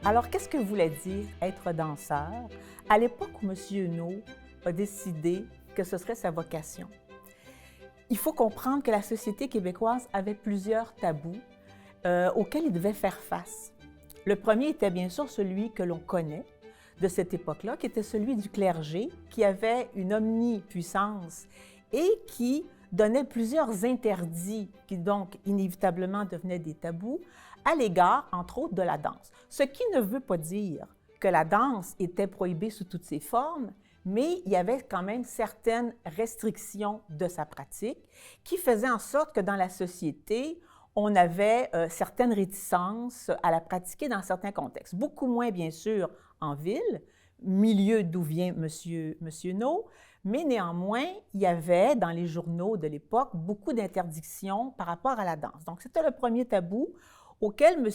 Alors, qu'est-ce que voulait dire être danseur à l'époque où M. Huneau a décidé que ce serait sa vocation? Il faut comprendre que la société québécoise avait plusieurs tabous auxquels il devait faire face. Le premier était bien sûr celui que l'on connaît de cette époque-là, qui était celui du clergé, qui avait une omnipuissance et qui donnait plusieurs interdits qui donc inévitablement devenaient des tabous à l'égard, entre autres, de la danse. Ce qui ne veut pas dire que la danse était prohibée sous toutes ses formes, mais il y avait quand même certaines restrictions de sa pratique qui faisaient en sorte que dans la société, on avait certaines réticences à la pratiquer dans certains contextes. Beaucoup moins, bien sûr, en ville, milieu d'où vient M. Huneau, mais néanmoins, il y avait dans les journaux de l'époque beaucoup d'interdictions par rapport à la danse. Donc, c'était le premier tabou auquel M.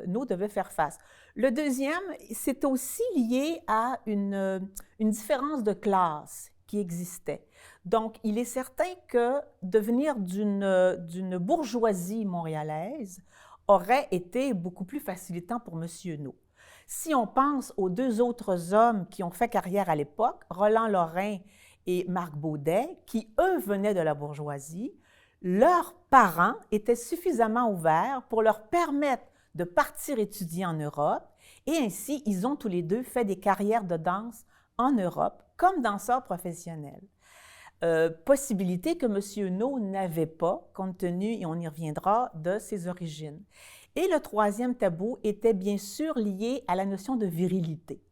Huneau devait faire face. Le deuxième, c'est aussi lié à une différence de classe qui existait. Donc, il est certain que devenir d'une bourgeoisie montréalaise aurait été beaucoup plus facilitant pour M. Huneau. Si on pense aux deux autres hommes qui ont fait carrière à l'époque, Roland Lorrain et Marc Baudet, qui, eux, venaient de la bourgeoisie, leurs parents étaient suffisamment ouverts pour leur permettre de partir étudier en Europe et ainsi, ils ont tous les deux fait des carrières de danse en Europe comme danseurs professionnels. Possibilité que M. Huneau n'avait pas, compte tenu, et on y reviendra, de ses origines. Et le troisième tabou était bien sûr lié à la notion de virilité.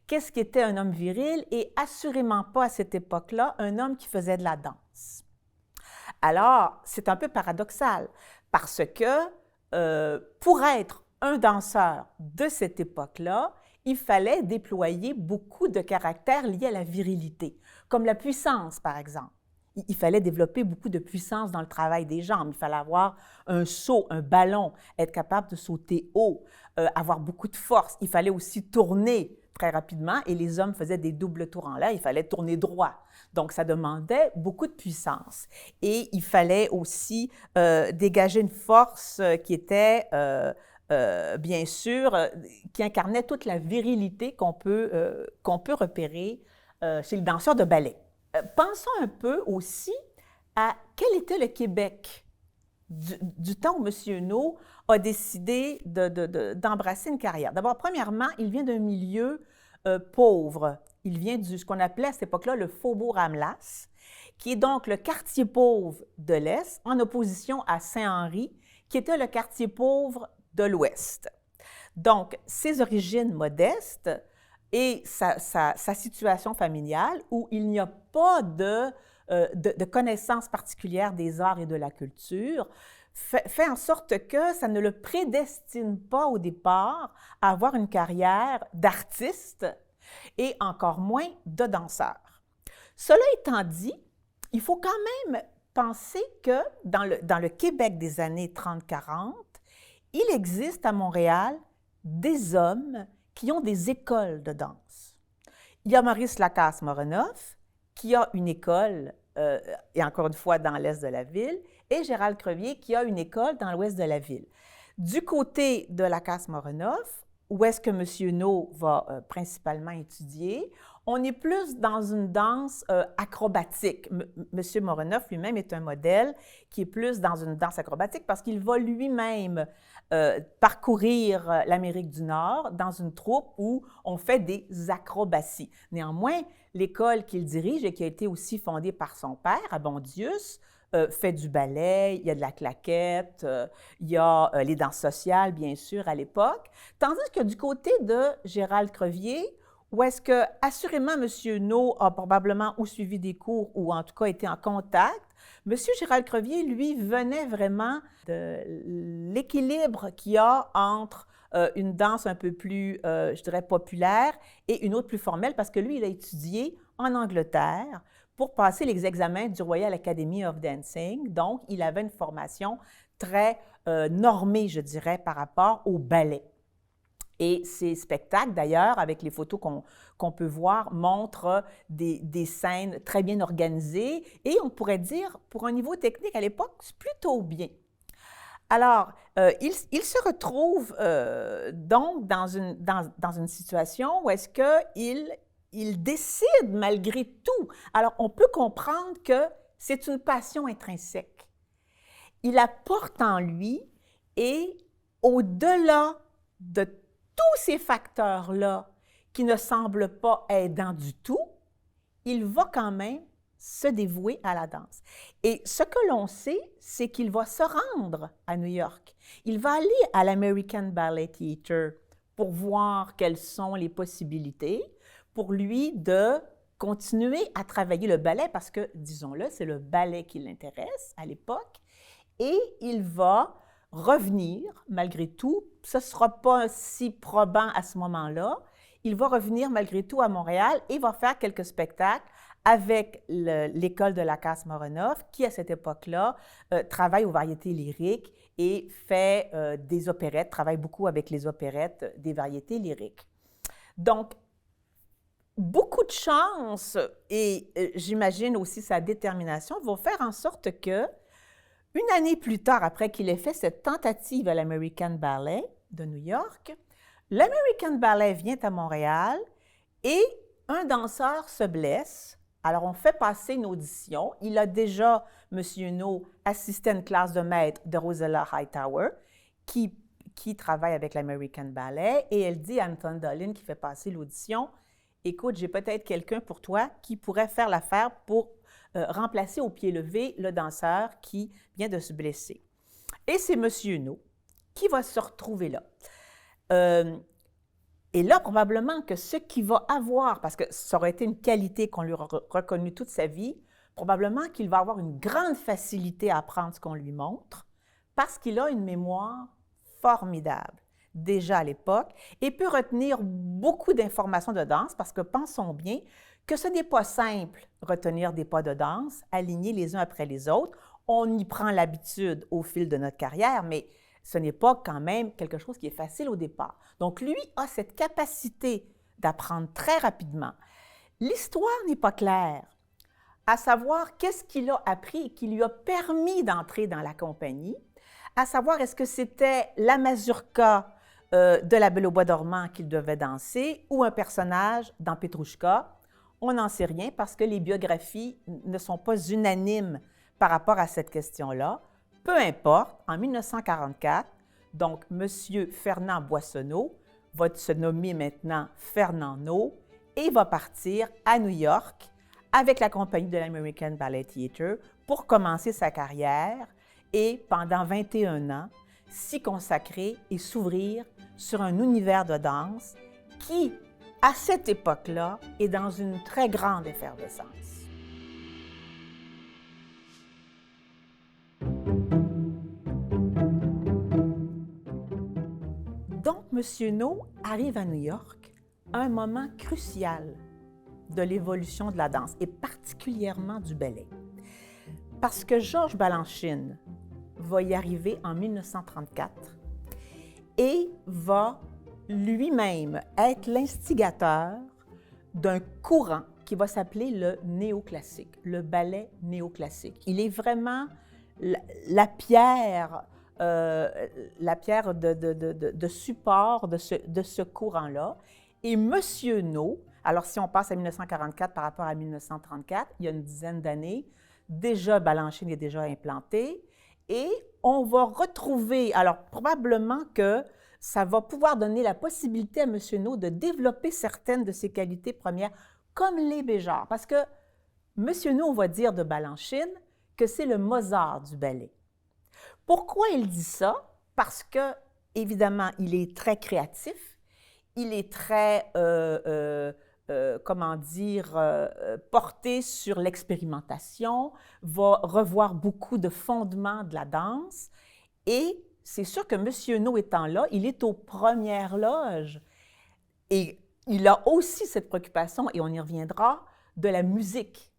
Qu'est-ce qu'était un homme viril? Et assurément pas à cette époque-là un homme qui faisait de la danse. Alors, c'est un peu paradoxal parce que pour être un danseur de cette époque-là, il fallait déployer beaucoup de caractères liés à la virilité, comme la puissance, par exemple. Il fallait développer beaucoup de puissance dans le travail des jambes. Il fallait avoir un saut, un ballon, être capable de sauter haut, avoir beaucoup de force. Il fallait aussi tourner très rapidement et les hommes faisaient des doubles tours en l'air. Il fallait tourner droit. Donc, ça demandait beaucoup de puissance. Et il fallait aussi dégager une force qui était, bien sûr, qui incarnait toute la virilité qu'on peut repérer chez les danseurs de ballet. Pensons un peu aussi à quel était le Québec du temps où M. Huneau a décidé d'embrasser une carrière. D'abord, premièrement, il vient d'un milieu pauvre. Il vient de ce qu'on appelait à cette époque-là le Faubourg Amelas, qui est donc le quartier pauvre de l'Est, en opposition à Saint-Henri, qui était le quartier pauvre de l'Ouest. Donc, ses origines modestes et sa situation familiale, où il n'y a pas de connaissance particulière des arts et de la culture, fait en sorte que ça ne le prédestine pas au départ à avoir une carrière d'artiste et encore moins de danseur. Cela étant dit, il faut quand même penser que dans le Québec des années 30-40, il existe à Montréal des hommes qui ont des écoles de danse. Il y a Maurice Lacasse-Morenoff, qui a une école, et encore une fois dans l'est de la ville, et Gérald Crevier, qui a une école dans l'ouest de la ville. Du côté de Lacasse-Morenoff, où est-ce que M. Huneau va principalement étudier, on est plus dans une danse acrobatique. M. Morenoff lui-même est un modèle qui est plus dans une danse acrobatique parce qu'il va lui-même parcourir l'Amérique du Nord dans une troupe où on fait des acrobaties. Néanmoins, l'école qu'il dirige et qui a été aussi fondée par son père, à Bondius, fait du ballet, il y a de la claquette, il y a les danses sociales, bien sûr, à l'époque. Tandis que du côté de Gérald Crevier, où est-ce que, assurément, M. Huneau a probablement ou suivi des cours ou en tout cas été en contact, M. Gérald Crevier, lui, venait vraiment de l'équilibre qu'il y a entre une danse un peu plus, je dirais, populaire et une autre plus formelle, parce que lui, il a étudié en Angleterre pour passer les examens du Royal Academy of Dancing. Donc, il avait une formation très normée, je dirais, par rapport au ballet. Et ces spectacles, d'ailleurs, avec les photos qu'on peut voir, montrent des scènes très bien organisées et on pourrait dire, pour un niveau technique à l'époque, c'est plutôt bien. Alors, il se retrouve donc dans une situation où est-ce qu'il décide malgré tout. Alors, on peut comprendre que c'est une passion intrinsèque. Il la porte en lui et au-delà de tous ces facteurs-là qui ne semblent pas aidants du tout, il va quand même se dévouer à la danse. Et ce que l'on sait, c'est qu'il va se rendre à New York. Il va aller à l'American Ballet Theatre pour voir quelles sont les possibilités pour lui de continuer à travailler le ballet parce que, disons-le, c'est le ballet qui l'intéresse à l'époque. Et il va revenir, malgré tout, ce ne sera pas si probant à ce moment-là, il va revenir malgré tout à Montréal et va faire quelques spectacles avec l'école de la Casse-Moronoff, qui, à cette époque-là, travaille aux variétés lyriques et fait des opérettes, travaille beaucoup avec les opérettes des variétés lyriques. Donc, beaucoup de chance et j'imagine aussi sa détermination vont faire en sorte que, une année plus tard, après qu'il ait fait cette tentative à l'American Ballet de New York, l'American Ballet vient à Montréal et un danseur se blesse. Alors, on fait passer une audition. Il a déjà, M. No, assisté à une classe de maître de Rosella Hightower, qui travaille avec l'American Ballet, et elle dit à Anton Dolin, qui fait passer l'audition, « Écoute, j'ai peut-être quelqu'un pour toi qui pourrait faire l'affaire pour remplacer au pied levé le danseur qui vient de se blesser. » Et c'est M. No qui va se retrouver là. Et là, probablement que ce qu'il va avoir, parce que ça aurait été une qualité qu'on lui a reconnue toute sa vie, probablement qu'il va avoir une grande facilité à apprendre ce qu'on lui montre parce qu'il a une mémoire formidable, déjà à l'époque, et peut retenir beaucoup d'informations de danse parce que pensons bien que ce n'est pas simple retenir des pas de danse, alignés les uns après les autres. On y prend l'habitude au fil de notre carrière, mais ce n'est pas quand même quelque chose qui est facile au départ. Donc, lui a cette capacité d'apprendre très rapidement. L'histoire n'est pas claire, à savoir qu'est-ce qu'il a appris et qui lui a permis d'entrer dans la compagnie, à savoir est-ce que c'était la mazurka de La Belle au bois dormant qu'il devait danser ou un personnage dans Petrouchka. On n'en sait rien parce que les biographies ne sont pas unanimes par rapport à cette question-là. Peu importe, en 1944, donc M. Fernand Boissonneau va se nommer maintenant Fernand No et va partir à New York avec la compagnie de l'American Ballet Theatre pour commencer sa carrière et pendant 21 ans, s'y consacrer et s'ouvrir sur un univers de danse qui, à cette époque-là, est dans une très grande effervescence. Donc, M. No arrive à New York à un moment crucial de l'évolution de la danse, et particulièrement du ballet. Parce que Georges Balanchine va y arriver en 1934 et va lui-même être l'instigateur d'un courant qui va s'appeler le néoclassique, le ballet néoclassique. Il est vraiment la pierre de support de ce courant-là. Et M. No, alors si on passe à 1944 par rapport à 1934, il y a une dizaine d'années, déjà Balanchine est déjà implanté et on va retrouver, alors probablement que ça va pouvoir donner la possibilité à M. No de développer certaines de ses qualités premières, comme les Béjart, parce que M. No va dire de Balanchine que c'est le Mozart du ballet. Pourquoi il dit ça? Parce que, évidemment, il est très créatif, il est très, porté sur l'expérimentation, va revoir beaucoup de fondements de la danse et c'est sûr que M. No étant là, il est aux premières loges et il a aussi cette préoccupation, et on y reviendra, de la musique.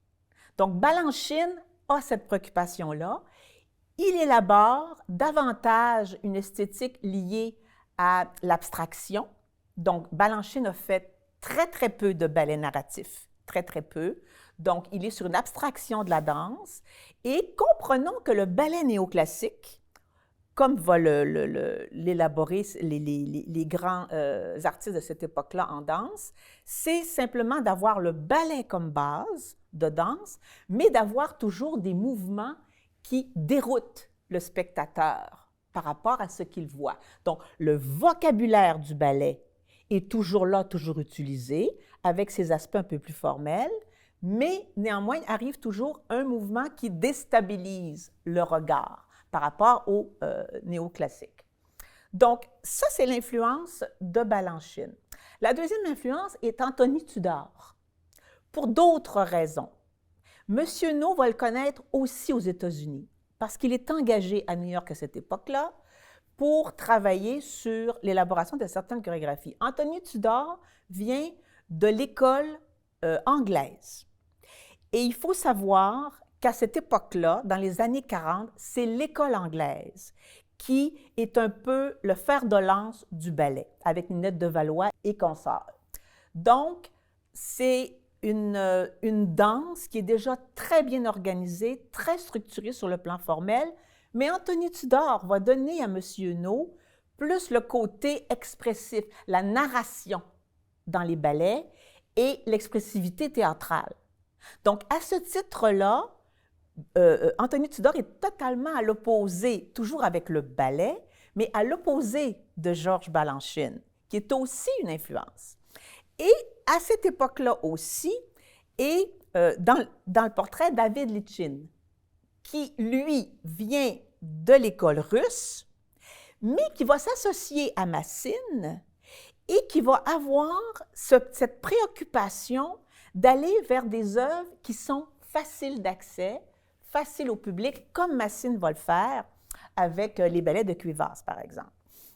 Donc, Balanchine a cette préoccupation-là. Il élabore davantage une esthétique liée à l'abstraction. Donc, Balanchine a fait très, très peu de ballet narratif, très, très peu. Donc, il est sur une abstraction de la danse. Et comprenons que le ballet néoclassique comme va l'élaborer les grands artistes de cette époque-là en danse, c'est simplement d'avoir le ballet comme base de danse, mais d'avoir toujours des mouvements qui déroutent le spectateur par rapport à ce qu'il voit. Donc, le vocabulaire du ballet est toujours là, toujours utilisé, avec ses aspects un peu plus formels, mais néanmoins, arrive toujours un mouvement qui déstabilise le regard par rapport au néoclassique. Donc, ça, c'est l'influence de Balanchine. La deuxième influence est Anthony Tudor, pour d'autres raisons. Monsieur No va le connaître aussi aux États-Unis, parce qu'il est engagé à New York à cette époque-là pour travailler sur l'élaboration de certaines chorégraphies. Anthony Tudor vient de l'école anglaise. Et il faut savoir qu'à cette époque-là, dans les années 40, c'est l'école anglaise qui est un peu le fer de lance du ballet, avec Ninette de Valois et consorts. Donc, c'est une danse qui est déjà très bien organisée, très structurée sur le plan formel, mais Anthony Tudor va donner à M. No plus le côté expressif, la narration dans les ballets et l'expressivité théâtrale. Donc, à ce titre-là, Anthony Tudor est totalement à l'opposé, toujours avec le ballet, mais à l'opposé de Georges Balanchine, qui est aussi une influence. Et à cette époque-là aussi, et dans le portrait, David Lichtchin, qui, lui, vient de l'école russe, mais qui va s'associer à Massine et qui va avoir cette préoccupation d'aller vers des œuvres qui sont faciles d'accès, faciles au public, comme Massine va le faire avec les ballets de Cuivas, par exemple.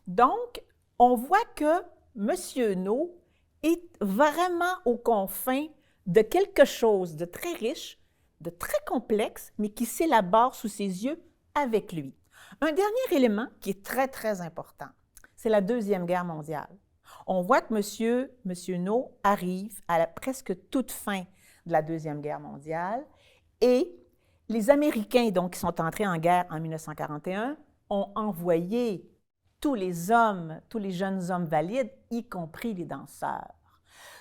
Donc, on voit que M. No est vraiment aux confins de quelque chose de très riche, de très complexe, mais qui s'élabore sous ses yeux avec lui. Un dernier élément qui est très, très important, c'est la Deuxième Guerre mondiale. On voit que M. No arrive à la presque toute fin de la Deuxième Guerre mondiale et les Américains, donc, qui sont entrés en guerre en 1941, ont envoyé tous les hommes, tous les jeunes hommes valides, y compris les danseurs.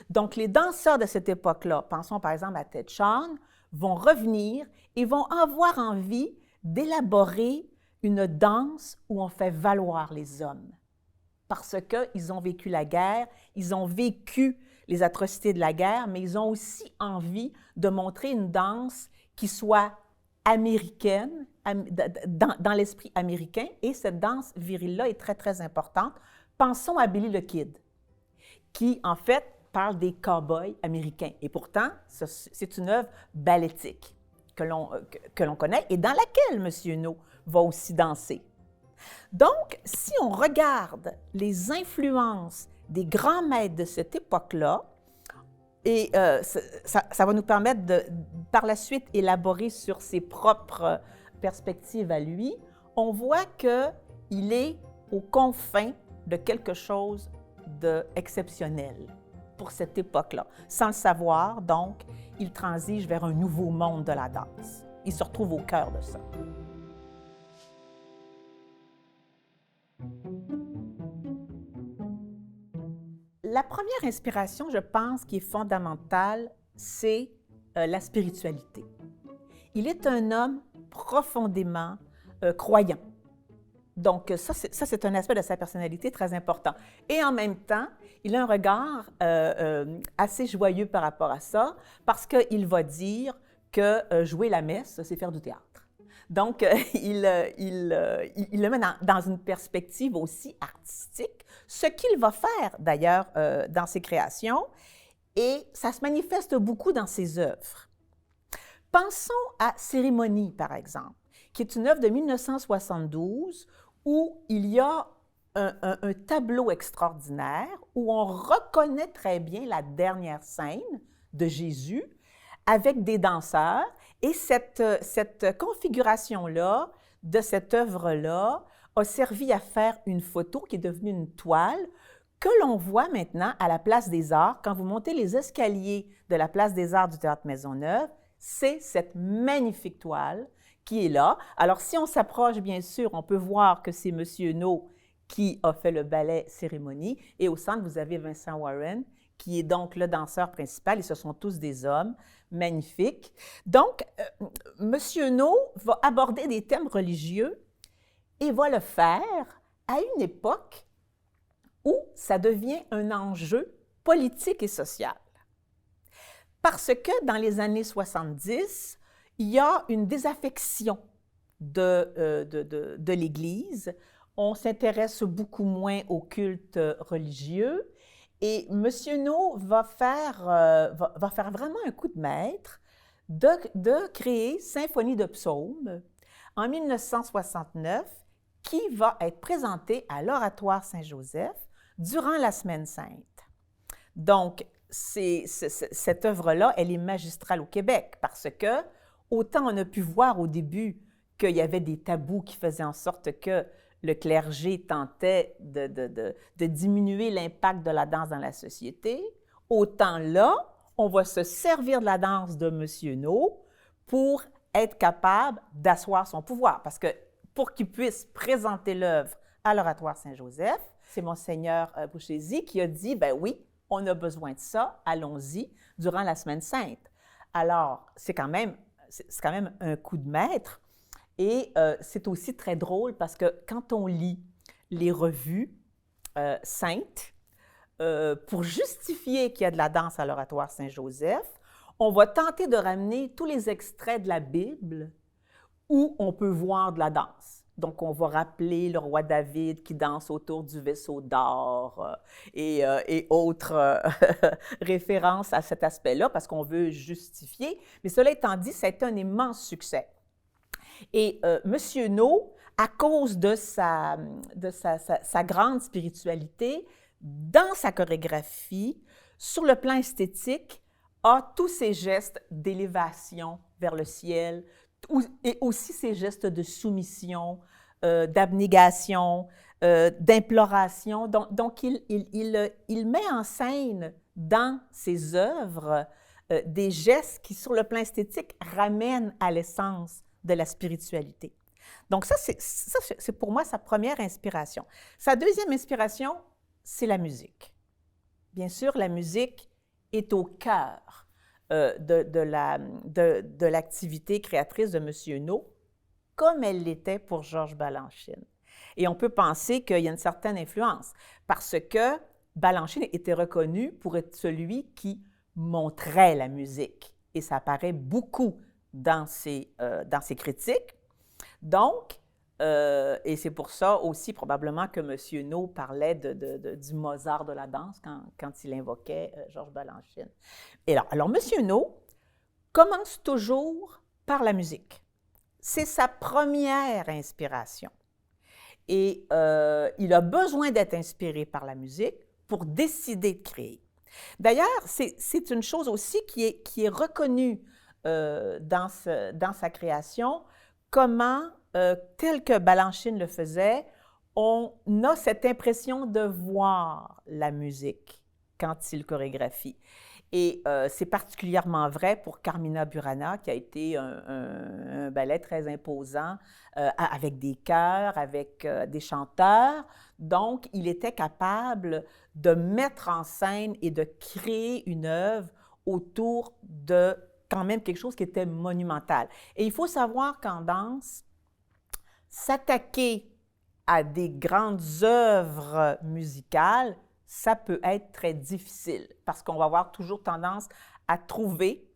Donc, les danseurs de cette époque-là, pensons par exemple à Ted Shawn, vont revenir et vont avoir envie d'élaborer une danse où on fait valoir les hommes. Parce qu'ils ont vécu la guerre, ils ont vécu les atrocités de la guerre, mais ils ont aussi envie de montrer une danse qui soit américaine, dans l'esprit américain, et cette danse virile-là est très, très importante. Pensons à Billy the Kid, qui, en fait, parle des cow-boys américains. Et pourtant, c'est une œuvre ballettique que l'on connaît et dans laquelle M. No va aussi danser. Donc, si on regarde les influences des grands maîtres de cette époque-là, et ça va nous permettre de, par la suite, élaborer sur ses propres perspectives à lui, on voit qu'il est aux confins de quelque chose d'exceptionnel pour cette époque-là. Sans le savoir, donc, il transige vers un nouveau monde de la danse. Il se retrouve au cœur de ça. La première inspiration, je pense, qui est fondamentale, c'est la spiritualité. Il est un homme profondément croyant. Donc, ça, c'est un aspect de sa personnalité très important. Et en même temps, il a un regard assez joyeux par rapport à ça, parce qu'il va dire que jouer la messe, c'est faire du théâtre. Donc, il le met dans une perspective aussi artistique, ce qu'il va faire d'ailleurs dans ses créations, et ça se manifeste beaucoup dans ses œuvres. Pensons à Cérémonie, par exemple, qui est une œuvre de 1972 où il y a un tableau extraordinaire où on reconnaît très bien la dernière scène de Jésus avec des danseurs. Et cette configuration-là, de cette œuvre-là, a servi à faire une photo qui est devenue une toile que l'on voit maintenant à la Place des Arts. Quand vous montez les escaliers de la Place des Arts du Théâtre Maisonneuve, c'est cette magnifique toile qui est là. Alors, si on s'approche, bien sûr, on peut voir que c'est M. No qui a fait le ballet cérémonie. Et au centre, vous avez Vincent Warren, qui est donc le danseur principal, et ce sont tous des hommes magnifiques. Donc, M. No va aborder des thèmes religieux et va le faire à une époque où ça devient un enjeu politique et social. Parce que dans les années 70, il y a une désaffection de l'Église. On s'intéresse beaucoup moins au culte religieux. Et M. No va faire vraiment un coup de maître de créer Symphonie de psaumes en 1969, qui va être présentée à l'Oratoire Saint-Joseph durant la Semaine sainte. Donc, cette œuvre-là, elle est magistrale au Québec parce que, autant on a pu voir au début qu'il y avait des tabous qui faisaient en sorte que le clergé tentait de diminuer l'impact de la danse dans la société, autant là, on va se servir de la danse de M. No pour être capable d'asseoir son pouvoir. Parce que pour qu'il puisse présenter l'œuvre à l'Oratoire Saint-Joseph, c'est Monseigneur Bouchézy qui a dit, ben oui, on a besoin de ça, allons-y, durant la Semaine sainte. Alors, c'est quand même un coup de maître. Et c'est aussi très drôle parce que quand on lit les revues saintes, pour justifier qu'il y a de la danse à l'Oratoire Saint-Joseph, on va tenter de ramener tous les extraits de la Bible où on peut voir de la danse. Donc, on va rappeler le roi David qui danse autour du vaisseau d'or et autres références à cet aspect-là parce qu'on veut justifier. Mais cela étant dit, ça a été un immense succès. Et M. No, à cause de sa grande spiritualité, dans sa chorégraphie, sur le plan esthétique, a tous ces gestes d'élévation vers le ciel et aussi ces gestes de soumission, d'abnégation, d'imploration. Donc il met en scène dans ses œuvres des gestes qui, sur le plan esthétique, ramènent à l'essence de la spiritualité. Donc ça, c'est pour moi sa première inspiration. Sa deuxième inspiration, c'est la musique. Bien sûr, la musique est au cœur de l'activité créatrice de M. No, comme elle l'était pour Georges Balanchine. Et on peut penser qu'il y a une certaine influence, parce que Balanchine était reconnu pour être celui qui montrait la musique. Et ça apparaît beaucoup dans ses critiques. Donc, et c'est pour ça aussi probablement que M. No parlait du Mozart de la danse quand il invoquait Georges Balanchine. Et alors M. No commence toujours par la musique. C'est sa première inspiration. Et il a besoin d'être inspiré par la musique pour décider de créer. D'ailleurs, c'est une chose aussi qui est reconnue dans sa création, comment, tel que Balanchine le faisait, on a cette impression de voir la musique quand il chorégraphie. Et c'est particulièrement vrai pour Carmina Burana, qui a été un ballet très imposant, avec des chœurs, avec des chanteurs. Donc, il était capable de mettre en scène et de créer une œuvre autour de quand même quelque chose qui était monumental. Et il faut savoir qu'en danse, s'attaquer à des grandes œuvres musicales, ça peut être très difficile parce qu'on va avoir toujours tendance à trouver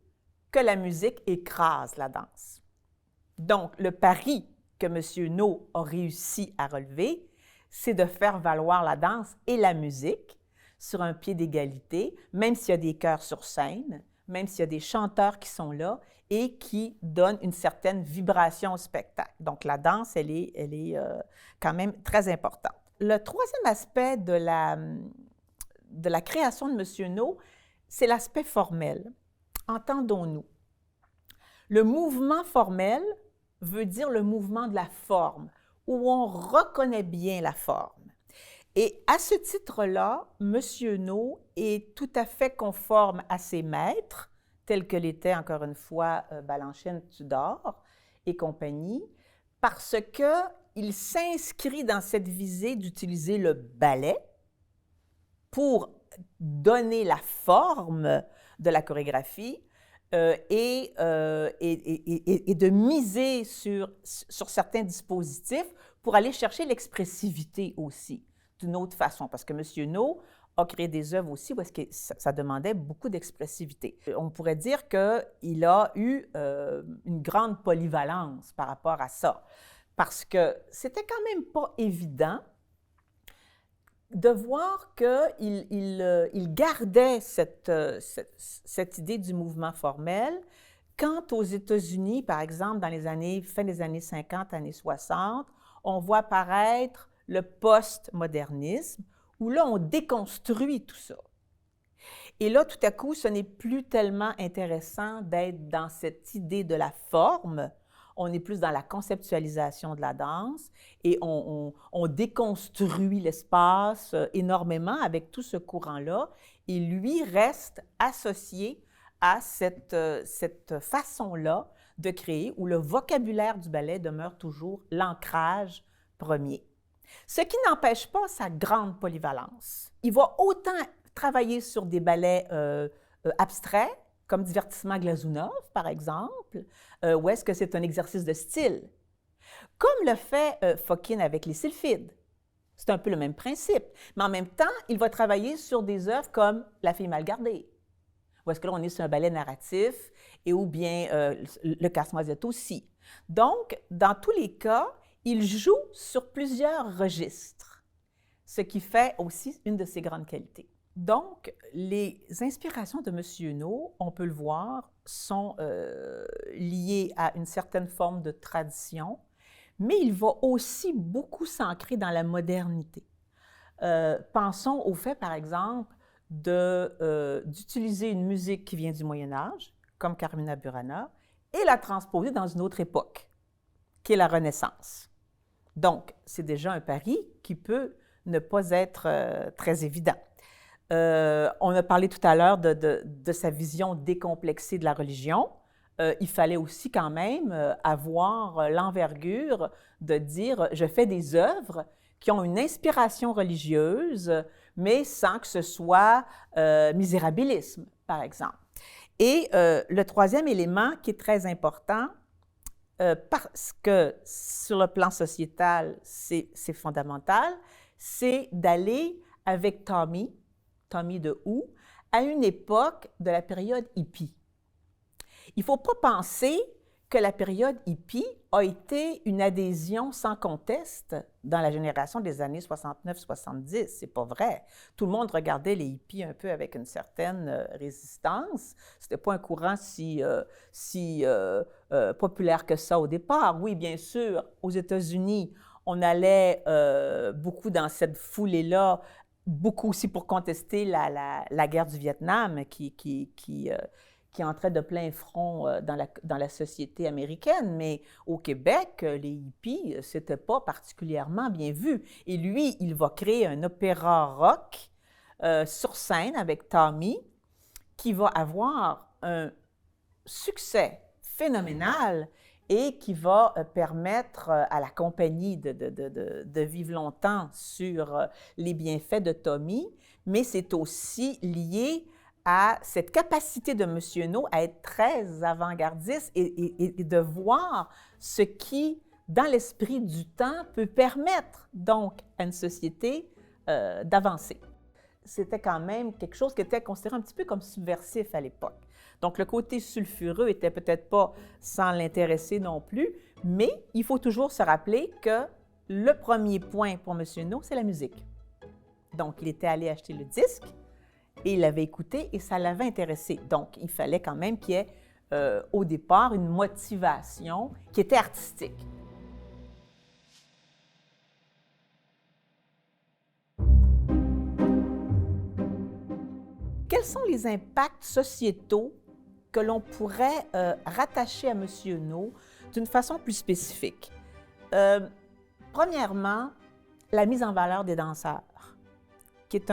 que la musique écrase la danse. Donc, le pari que M. No a réussi à relever, c'est de faire valoir la danse et la musique sur un pied d'égalité, même s'il y a des chœurs sur scène, même s'il y a des chanteurs qui sont là et qui donnent une certaine vibration au spectacle. Donc, la danse, elle est quand même très importante. Le troisième aspect de la création de M. No, c'est l'aspect formel. Entendons-nous. Le mouvement formel veut dire le mouvement de la forme, où on reconnaît bien la forme. Et à ce titre-là, M. No est tout à fait conforme à ses maîtres, tels que l'était encore une fois Balanchine Tudor, et compagnie, parce qu'il s'inscrit dans cette visée d'utiliser le ballet pour donner la forme de la chorégraphie et de miser sur certains dispositifs pour aller chercher l'expressivité aussi, d'une autre façon. Parce que M. No a créé des œuvres aussi où est-ce que ça demandait beaucoup d'expressivité. On pourrait dire qu'il a eu une grande polyvalence par rapport à ça, parce que c'était quand même pas évident de voir qu'il gardait cette idée du mouvement formel quand aux États-Unis, par exemple, dans fin des années 50, années 60, on voit apparaître le post-modernisme, où là, on déconstruit tout ça. Et là, tout à coup, ce n'est plus tellement intéressant d'être dans cette idée de la forme. On est plus dans la conceptualisation de la danse et on déconstruit l'espace énormément avec tout ce courant-là. Et lui reste associé à cette façon-là de créer où le vocabulaire du ballet demeure toujours l'ancrage premier. Ce qui n'empêche pas sa grande polyvalence. Il va autant travailler sur des ballets abstraits, comme Divertissement Glazunov, par exemple, où est-ce que c'est un exercice de style, comme le fait Fokine avec les sylphides. C'est un peu le même principe. Mais en même temps, il va travailler sur des œuvres comme La fille mal gardée, où est-ce que là, on est sur un ballet narratif, et ou bien Le Casse-Noisette aussi. Donc, dans tous les cas, il joue sur plusieurs registres, ce qui fait aussi une de ses grandes qualités. Donc, les inspirations de M. No, on peut le voir, sont liées à une certaine forme de tradition, mais il va aussi beaucoup s'ancrer dans la modernité. Pensons au fait, par exemple, d'utiliser une musique qui vient du Moyen Âge, comme Carmina Burana, et la transposer dans une autre époque, qui est la Renaissance. Donc, c'est déjà un pari qui peut ne pas être très évident. On a parlé tout à l'heure de sa vision décomplexée de la religion. Il fallait aussi quand même avoir l'envergure de dire « je fais des œuvres qui ont une inspiration religieuse, mais sans que ce soit misérabilisme, par exemple. » Et le troisième élément qui est très important, parce que sur le plan sociétal, c'est fondamental, c'est d'aller avec Tommy de Who, à une époque de la période hippie. Il ne faut pas penser que la période hippie a été une adhésion sans conteste dans la génération des années 69-70. C'est pas vrai. Tout le monde regardait les hippies un peu avec une certaine résistance. C'était pas un courant si populaire que ça au départ. Oui, bien sûr, aux États-Unis, on allait beaucoup dans cette foulée-là, beaucoup aussi pour contester la guerre du Vietnam qui entrait de plein front dans la société américaine. Mais au Québec, les hippies, c'était pas particulièrement bien vu. Et lui, il va créer un opéra rock sur scène avec Tommy qui va avoir un succès phénoménal et qui va permettre à la compagnie de vivre longtemps sur les bienfaits de Tommy, mais c'est aussi lié à cette capacité de M. No à être très avant-gardiste et de voir ce qui, dans l'esprit du temps, peut permettre donc à une société d'avancer. C'était quand même quelque chose qui était considéré un petit peu comme subversif à l'époque. Donc, le côté sulfureux était peut-être pas sans l'intéresser non plus, mais il faut toujours se rappeler que le premier point pour M. No, c'est la musique. Donc, il était allé acheter le disque et il l'avait écouté et ça l'avait intéressé. Donc, il fallait quand même qu'il y ait au départ une motivation qui était artistique. Quels sont les impacts sociétaux que l'on pourrait rattacher à M. No d'une façon plus spécifique? Premièrement, la mise en valeur des danseurs, qui est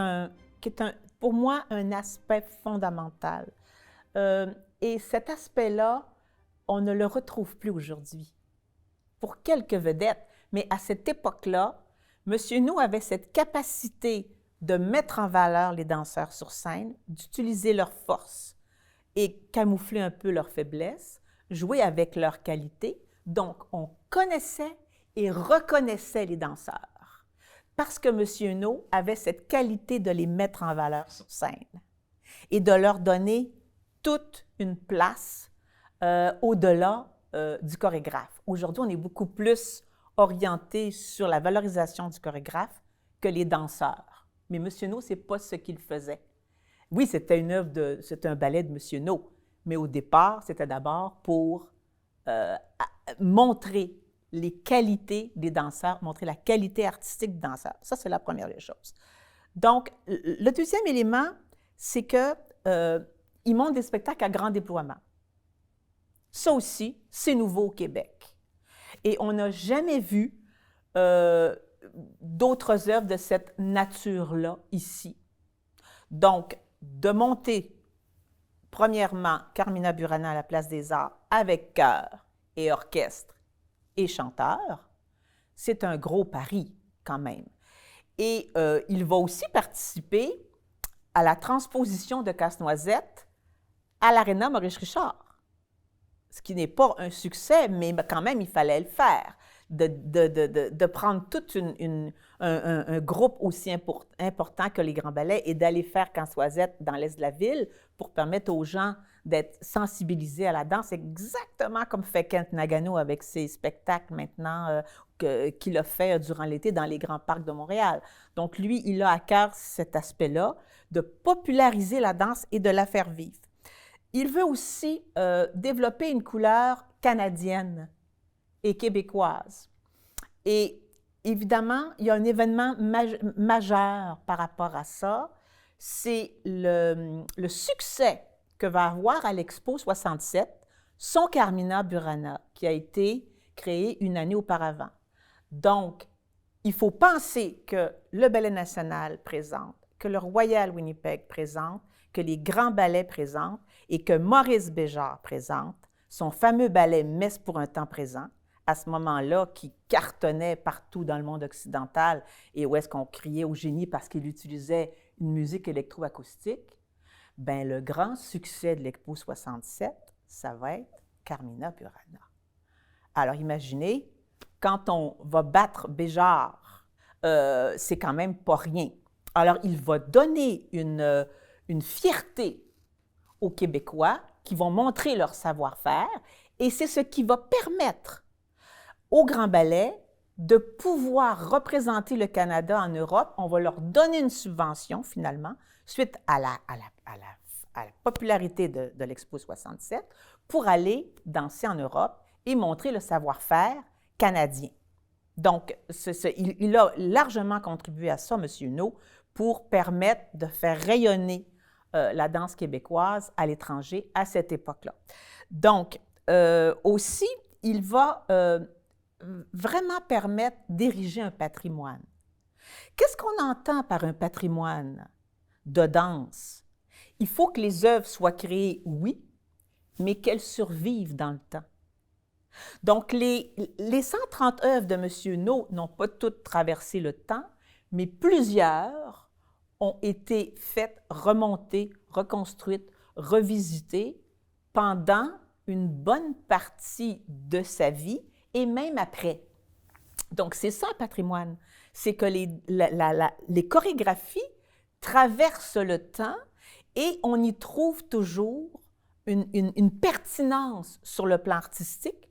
pour moi un aspect fondamental. Et cet aspect-là, on ne le retrouve plus aujourd'hui. pour quelques vedettes, mais à cette époque-là, M. No avait cette capacité de mettre en valeur les danseurs sur scène, d'utiliser leurs forces et camoufler un peu leurs faiblesses, jouer avec leurs qualités. Donc, on connaissait et reconnaissait les danseurs parce que M. No avait cette qualité de les mettre en valeur sur scène et de leur donner toute une place au-delà du chorégraphe. Aujourd'hui, on est beaucoup plus orienté sur la valorisation du chorégraphe que les danseurs. Mais M. No, ce n'est pas ce qu'il faisait. Oui, c'était c'était un ballet de M. No, mais au départ, c'était d'abord pour montrer les qualités des danseurs, montrer la qualité artistique des danseurs. Ça, c'est la première des choses. Donc, le deuxième élément, c'est qu'il montre des spectacles à grand déploiement. Ça aussi, c'est nouveau au Québec. Et on n'a jamais vu d'autres œuvres de cette nature-là ici. Donc, de monter, premièrement, Carmina Burana à la Place des Arts avec chœur et orchestre et chanteur, c'est un gros pari quand même. Et il va aussi participer à la transposition de Casse-Noisette à l'Aréna Maurice-Richard, ce qui n'est pas un succès, mais quand même, il fallait le faire, de prendre tout un groupe aussi important que les Grands Ballets et d'aller faire Casse-Noisette dans l'est de la ville pour permettre aux gens d'être sensibilisés à la danse, exactement comme fait Kent Nagano avec ses spectacles maintenant qu'il a fait durant l'été dans les grands parcs de Montréal. Donc, lui, il a à cœur cet aspect-là de populariser la danse et de la faire vivre. Il veut aussi développer une couleur canadienne et québécoise. Et évidemment, il y a un événement majeur par rapport à ça, c'est le succès que va avoir à l'Expo 67 son Carmina Burana, qui a été créé une année auparavant. Donc, il faut penser que le Ballet national présente, que le Royal Winnipeg présente, que les grands ballets présentent et que Maurice Béjart présente son fameux ballet Messe pour un temps présent, à ce moment-là, qui cartonnait partout dans le monde occidental et où est-ce qu'on criait au génie parce qu'il utilisait une musique électroacoustique, bien, le grand succès de l'Expo 67, ça va être Carmina Burana. Alors, imaginez, quand on va battre Béjart, c'est quand même pas rien. Alors, il va donner une fierté aux Québécois qui vont montrer leur savoir-faire et c'est ce qui va permettre au Grand Ballet de pouvoir représenter le Canada en Europe. On va leur donner une subvention, finalement, suite à la popularité de l'Expo 67, pour aller danser en Europe et montrer le savoir-faire canadien. Donc, il a largement contribué à ça, M. No, pour permettre de faire rayonner la danse québécoise à l'étranger à cette époque-là. Donc, aussi, il va vraiment permettre d'ériger un patrimoine. Qu'est-ce qu'on entend par un patrimoine de danse? Il faut que les œuvres soient créées, oui, mais qu'elles survivent dans le temps. Donc, les 130 œuvres de M. No n'ont pas toutes traversé le temps, mais plusieurs ont été faites remonter, reconstruites, revisitées pendant une bonne partie de sa vie et même après. Donc, c'est ça, un patrimoine. C'est que les chorégraphies traversent le temps et on y trouve toujours une pertinence sur le plan artistique,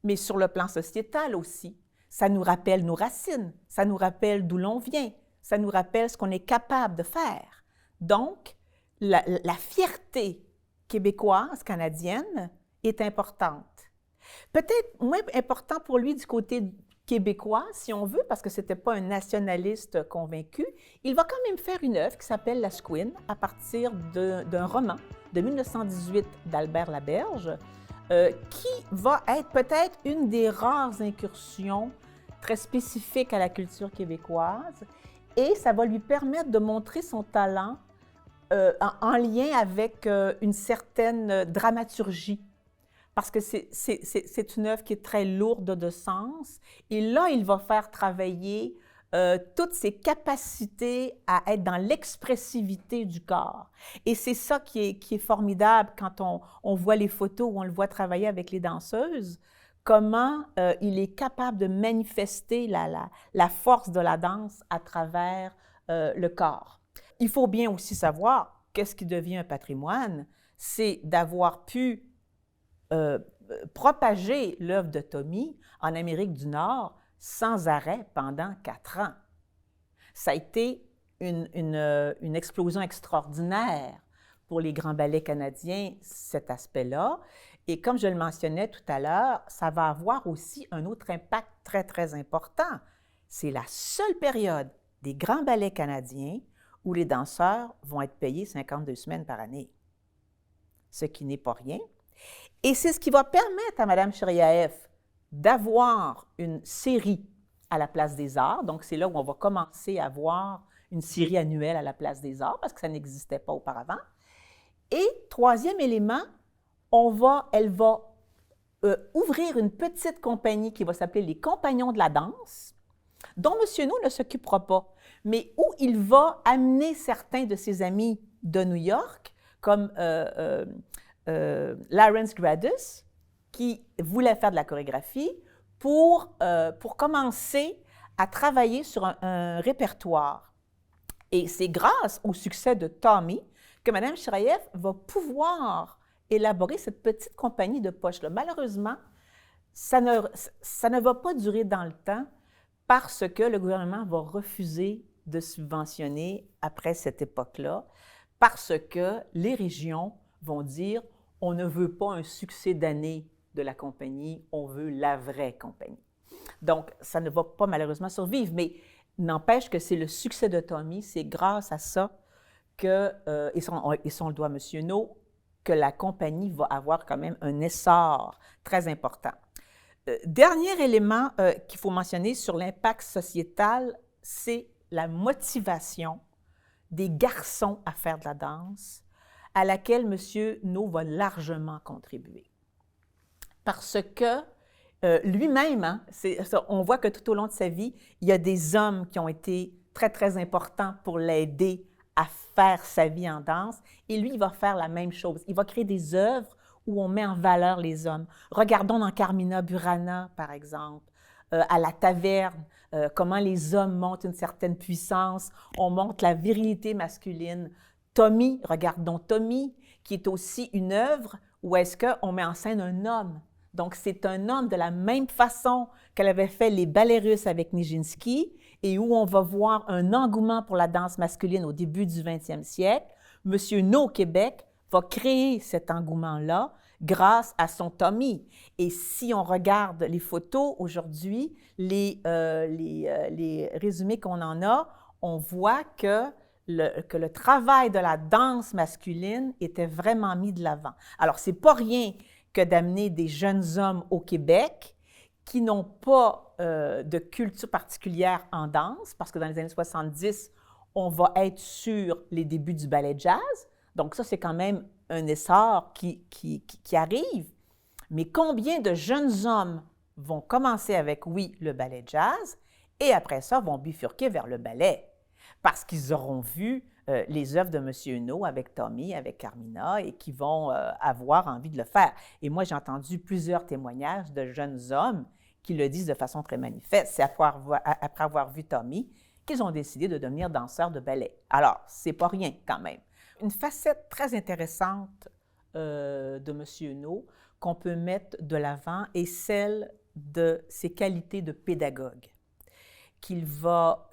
mais sur le plan sociétal aussi. Ça nous rappelle nos racines, ça nous rappelle d'où l'on vient, ça nous rappelle ce qu'on est capable de faire. Donc, la fierté québécoise, canadienne, est importante. Peut-être moins important pour lui du côté québécois, si on veut, parce que ce n'était pas un nationaliste convaincu. Il va quand même faire une œuvre qui s'appelle La Squin, à partir d'un roman de 1918 d'Albert Laberge, qui va être peut-être une des rares incursions très spécifiques à la culture québécoise, et ça va lui permettre de montrer son talent en lien avec une certaine dramaturgie. parce que c'est une œuvre qui est très lourde de sens. Et là, il va faire travailler toutes ses capacités à être dans l'expressivité du corps. Et c'est ça qui est formidable quand on voit les photos où on le voit travailler avec les danseuses, comment il est capable de manifester la force de la danse à travers le corps. Il faut bien aussi savoir qu'est-ce qui devient un patrimoine, c'est d'avoir pu propager l'œuvre de Tommy en Amérique du Nord sans arrêt pendant 4 ans. Ça a été une explosion extraordinaire pour les grands ballets canadiens, cet aspect-là. Et comme je le mentionnais tout à l'heure, ça va avoir aussi un autre impact très, très important. C'est la seule période des grands ballets canadiens où les danseurs vont être payés 52 semaines par année, ce qui n'est pas rien. Et c'est ce qui va permettre à Mme Cheriaïev d'avoir une série à la Place des Arts. Donc, c'est là où on va commencer à voir une série annuelle à la Place des Arts, parce que ça n'existait pas auparavant. Et troisième élément, elle va ouvrir une petite compagnie qui va s'appeler les Compagnons de la danse, dont M. No ne s'occupera pas, mais où il va amener certains de ses amis de New York, comme Lawrence Gradus, qui voulait faire de la chorégraphie, pour commencer à travailler sur un répertoire. Et c'est grâce au succès de Tommy que Mme Cheriaïev va pouvoir élaborer cette petite compagnie de poche-là. Malheureusement, ça ne va pas durer dans le temps parce que le gouvernement va refuser de subventionner après cette époque-là, parce que les régions vont dire « on ne veut pas un succès d'année de la compagnie, on veut la vraie compagnie ». Donc, ça ne va pas malheureusement survivre, mais n'empêche que c'est le succès de Tommy, c'est grâce à ça que, et ça on le doit à M. No, que la compagnie va avoir quand même un essor très important. Dernier élément qu'il faut mentionner sur l'impact sociétal, c'est la motivation des garçons à faire de la danse, à laquelle M. No va largement contribuer. Parce que lui-même, hein, on voit que tout au long de sa vie, il y a des hommes qui ont été très, très importants pour l'aider à faire sa vie en danse. Et lui, il va faire la même chose. Il va créer des œuvres où on met en valeur les hommes. Regardons dans Carmina Burana, par exemple, à la taverne, comment les hommes montent une certaine puissance. On montre la virilité masculine. Tommy, regardons Tommy, qui est aussi une œuvre où est-ce qu'on met en scène un homme. Donc, c'est un homme de la même façon qu'elle avait fait les ballets russes avec Nijinsky et où on va voir un engouement pour la danse masculine au début du 20e siècle. M. No au Québec va créer cet engouement-là grâce à son Tommy. Et si on regarde les photos aujourd'hui, les résumés qu'on en a, on voit que le travail de la danse masculine était vraiment mis de l'avant. Alors, c'est pas rien que d'amener des jeunes hommes au Québec qui n'ont pas de culture particulière en danse, parce que dans les années 70, on va être sur les débuts du ballet jazz. Donc ça, c'est quand même un essor qui arrive. Mais combien de jeunes hommes vont commencer avec, oui, le ballet jazz, et après ça, vont bifurquer vers le ballet, parce qu'ils auront vu les œuvres de M. No avec Tommy, avec Carmina, et qui vont avoir envie de le faire. Et moi, j'ai entendu plusieurs témoignages de jeunes hommes qui le disent de façon très manifeste. C'est après avoir vu Tommy qu'ils ont décidé de devenir danseurs de ballet. Alors, c'est pas rien quand même. Une facette très intéressante de M. No qu'on peut mettre de l'avant est celle de ses qualités de pédagogue qu'il va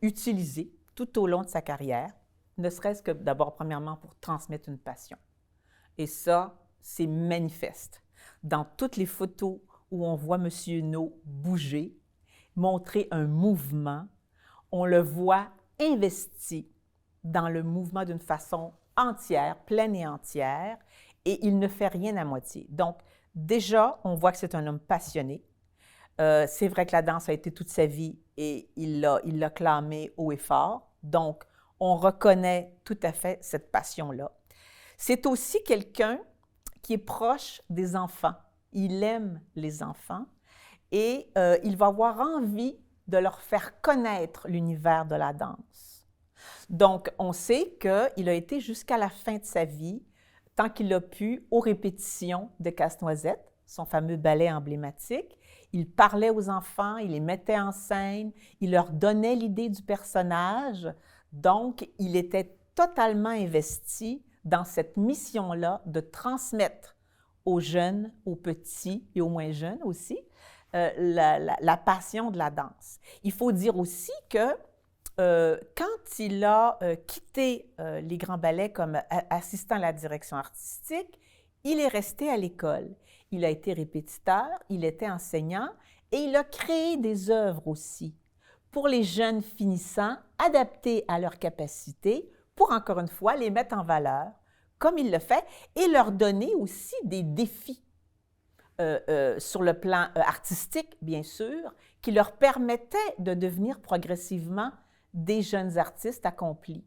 utiliser tout au long de sa carrière, ne serait-ce que d'abord, premièrement, pour transmettre une passion. Et ça, c'est manifeste. Dans toutes les photos où on voit M. No bouger, montrer un mouvement, on le voit investi dans le mouvement d'une façon entière, pleine et entière, et il ne fait rien à moitié. Donc, déjà, on voit que c'est un homme passionné. C'est vrai que la danse a été toute sa vie et il l'a clamé haut et fort. Donc, on reconnaît tout à fait cette passion-là. C'est aussi quelqu'un qui est proche des enfants. Il aime les enfants et il va avoir envie de leur faire connaître l'univers de la danse. Donc, on sait qu'il a été jusqu'à la fin de sa vie, tant qu'il a pu, aux répétitions de Casse-Noisette, son fameux ballet emblématique. Il parlait aux enfants, il les mettait en scène, il leur donnait l'idée du personnage. Donc, il était totalement investi dans cette mission-là de transmettre aux jeunes, aux petits et aux moins jeunes aussi, la passion de la danse. Il faut dire aussi que quand il a quitté les grands ballets comme assistant à la direction artistique, il est resté à l'école. Il a été répétiteur, il était enseignant et il a créé des œuvres aussi pour les jeunes finissants, adaptées à leurs capacités, pour encore une fois les mettre en valeur, comme il le fait, et leur donner aussi des défis sur le plan artistique, bien sûr, qui leur permettaient de devenir progressivement des jeunes artistes accomplis.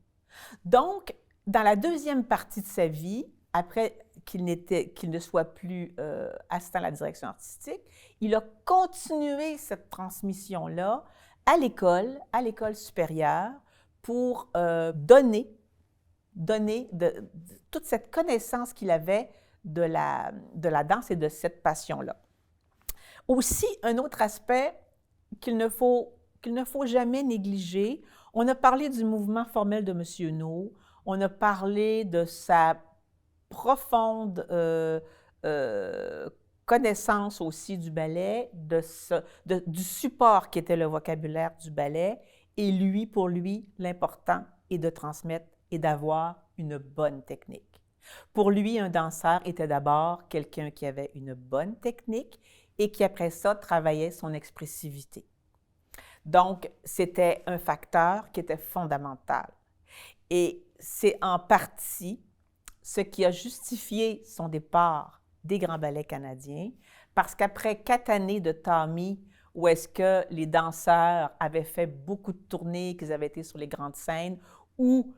Donc, dans la deuxième partie de sa vie, après qu'il ne soit plus assistant à la direction artistique, il a continué cette transmission-là à l'école supérieure, pour donner toute cette connaissance qu'il avait de la danse et de cette passion-là. Aussi, un autre aspect qu'il ne faut jamais négliger, on a parlé du mouvement formel de M. No, on a parlé de sa profonde connaissance aussi du ballet, du support qui était le vocabulaire du ballet, et lui, pour lui, l'important est de transmettre et d'avoir une bonne technique. Pour lui, un danseur était d'abord quelqu'un qui avait une bonne technique et qui, après ça, travaillait son expressivité. Donc, c'était un facteur qui était fondamental. Et c'est en partie ce qui a justifié son départ des grands ballets canadiens, parce qu'après 4 années de tamis, où est-ce que les danseurs avaient fait beaucoup de tournées, qu'ils avaient été sur les grandes scènes, où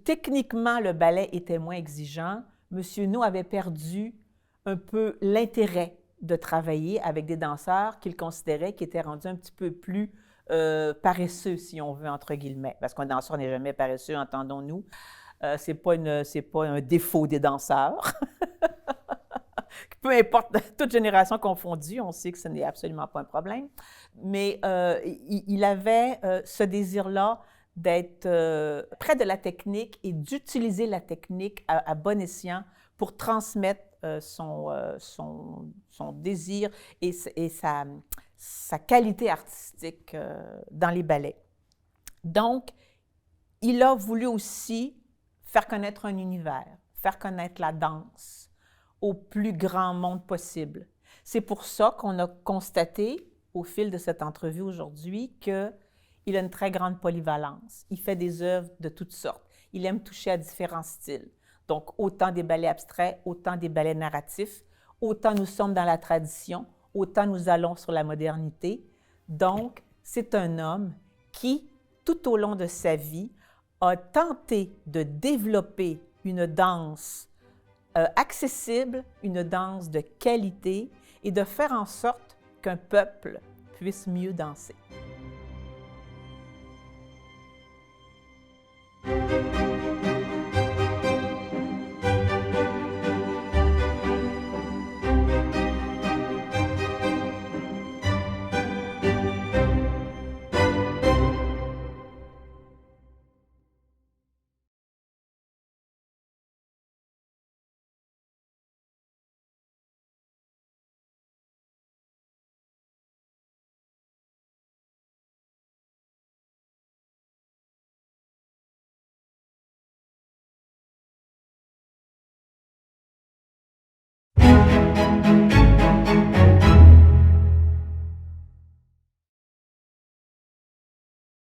techniquement le ballet était moins exigeant, M. No avait perdu un peu l'intérêt de travailler avec des danseurs qu'il considérait qui étaient rendus un petit peu plus paresseux, si on veut, entre guillemets. Parce qu'un danseur n'est jamais paresseux, entendons-nous. C'est pas un défaut des danseurs. Peu importe, toute génération confondue, on sait que ce n'est absolument pas un problème. Mais il avait ce désir-là d'être près de la technique et d'utiliser la technique à bon escient pour transmettre son désir et sa qualité artistique dans les ballets. Donc, il a voulu aussi faire connaître un univers, faire connaître la danse au plus grand monde possible. C'est pour ça qu'on a constaté, au fil de cette entrevue aujourd'hui, qu'il a une très grande polyvalence. Il fait des œuvres de toutes sortes. Il aime toucher à différents styles. Donc, autant des ballets abstraits, autant des ballets narratifs, autant nous sommes dans la tradition, autant nous allons sur la modernité. Donc, c'est un homme qui, tout au long de sa vie, a tenté de développer une danse accessible, une danse de qualité et de faire en sorte qu'un peuple puisse mieux danser.